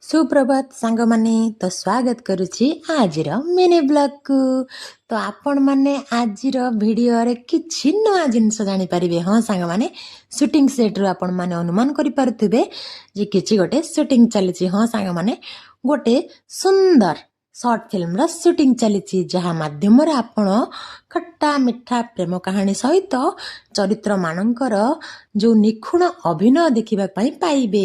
सुप्रभात सांग माने तो स्वागत करुछि आज मिनी ब्लॉग को। तो आपण माने आज वीडियो रे किछि नया जिनस जानि परिबे। हाँ सांग माने शूटिंग सेट रो आपण माने अनुमान करि पारुथिबे जे किछि गोटे शूटिंग चलिछि। हाँ सांग माने गोटे सुंदर शॉर्ट फिल्म रा शूटिंग चलिछि जहा माध्यम रे आपण खट्टा मिठा प्रेम कहानी सहित चरित्र मानकर जो निखुण अभिनय देखिबा पई पाइबे।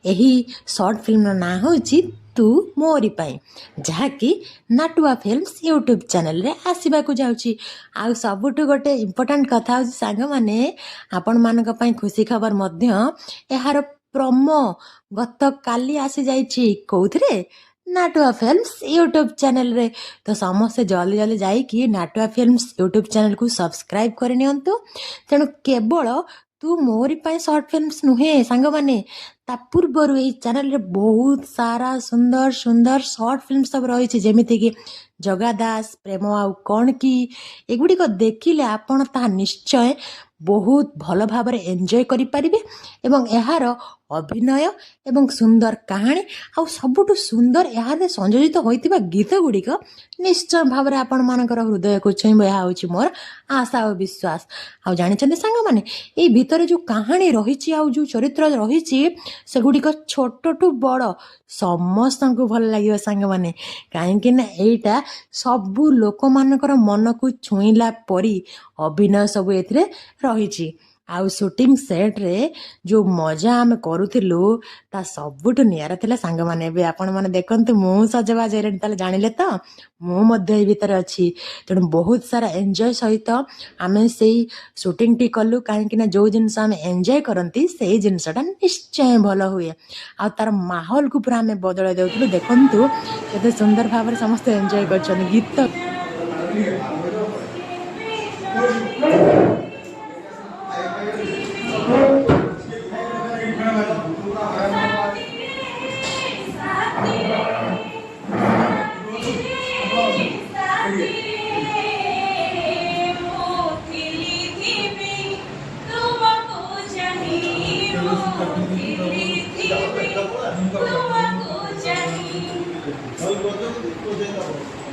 एही शॉर्ट फिल्म रो ना होछि तू मोरी पाई जहाँकि नाटुआ फिल्म्स यूट्यूब चैनल रे आसीबा को जाउछि। आ सबुठु गोटे इम्पोर्टेंट कथा होछि सांग माने आपण मानक पई खुशी खबर मध्य एहार प्रोमो गत काली आसी जाइछि कोउथरे नाटुआ फिल्म्स यूट्यूब चैनल रे। तो समस्त जल्दी जल्दी जाइए नाटुआ फिल्म्स यूट्यूब चैनल को सब्सक्राइब कर नियंतु। तेणु केवल तू मोरी पाई शॉर्ट फिल्म्स नुहे सांग माने ता पूर्वर यही चैनल रे बहुत सारा सुंदर सुंदर शॉर्ट फिल्म सब रही जेमिति कि जगादास प्रेम आउ कौन कि एगुड़ी को देखिले आपण ता निश्चय बहुत भल भाव एंजॉय करि परिबे एवं एहार अभिनय एवं सुंदर कहानी आउ सबुठु सुंदर एहारे संयोजित होइतिबा गीत गुड़िक निश्चय भाव में आपण मानकर हृदय को छुईब। यह हूँ मोर आशा और विश्वास। आउ जानिछन्ते सांग माने ए भितर जो कहानी रही आउ जो चरित्र रही से गुड़िक छोटू बड़ समस्त को भल लगे सांग माने कहीं ना एटा सबू लोक मानकर मन को छुईला परी अभिनय सब एथिरे रही। आउ शूटिंग सेट रे जो मजा आम करूथिलु ता सबुठु नियारा थिला सांग माने। बे आपण माने देखंतु मु सजबाज रे ताले जानिले त मु मध्य ए भीतर अछि। तेणु बहुत सारा एंजॉय सहित आमे सेही शूटिंग टी कलु काहे ना जो जिनस आमे एंजॉय करंती सेही जिनसटा निश्चय भल हुए। आ तार माहौल को पूरा आमे बदल देउथिलु। देखंतु केते सुंदर भाव समस्त एंजॉय करछन गीत।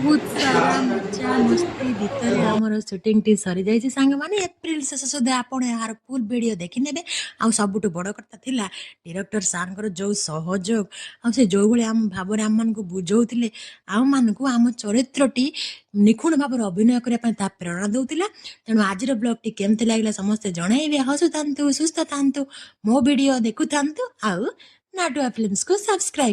बहुत सारा मजा मस्ती भितर आमर शूटिंग टी सरी जाइए सांग माने एप्रिल शेष सुधा आपण यार फुल वीडियो देखि नेबे। आ सबुठु बड़ कथा थिला डायरेक्टर सारंकर जो सहयोग आ से जो भले आम भाबरे आम मन को बुझौथिले आम मन को आम चरित्रटी निखुण भाव अभिनय करने ता प्रेरणा दउतिला। तेणु आज ब्लॉग टी केमते लागला समस्त जणाइबे। हसु थांतु सुस्थ थांतु मो वीडियो देखु थांतु आउ नाटुआ फिल्म्स को सब्सक्राइब